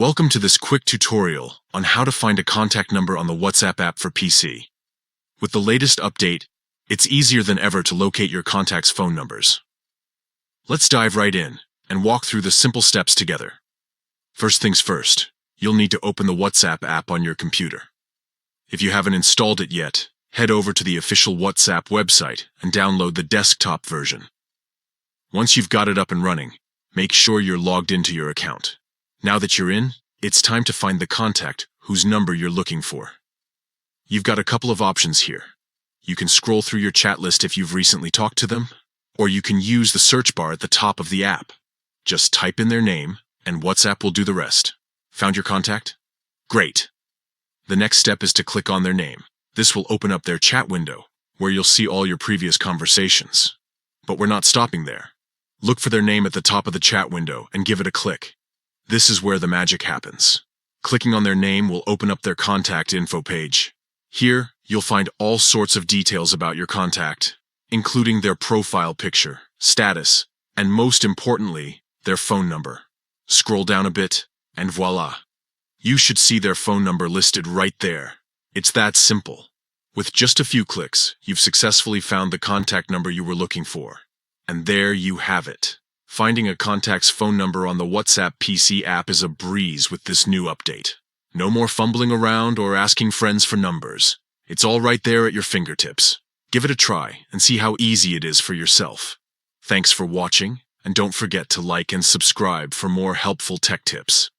Welcome to this quick tutorial on how to find a contact number on the WhatsApp app for PC. With the latest update, it's easier than ever to locate your contacts' phone numbers. Let's dive right in and walk through the simple steps together. First things first, you'll need to open the WhatsApp app on your computer. If you haven't installed it yet, head over to the official WhatsApp website and download the desktop version. Once you've got it up and running, make sure you're logged into your account. Now that you're in, it's time to find the contact whose number you're looking for. You've got a couple of options here. You can scroll through your chat list if you've recently talked to them, or you can use the search bar at the top of the app. Just type in their name, and WhatsApp will do the rest. Found your contact? Great! The next step is to click on their name. This will open up their chat window, where you'll see all your previous conversations. But we're not stopping there. Look for their name at the top of the chat window and give it a click. This is where the magic happens. Clicking on their name will open up their contact info page. Here, you'll find all sorts of details about your contact, including their profile picture, status, and most importantly, their phone number. Scroll down a bit, and voila! You should see their phone number listed right there. It's that simple. With just a few clicks, you've successfully found the contact number you were looking for. And there you have it. Finding a contact's phone number on the WhatsApp PC app is a breeze with this new update. No more fumbling around or asking friends for numbers. It's all right there at your fingertips. Give it a try and see how easy it is for yourself. Thanks for watching, and don't forget to like and subscribe for more helpful tech tips.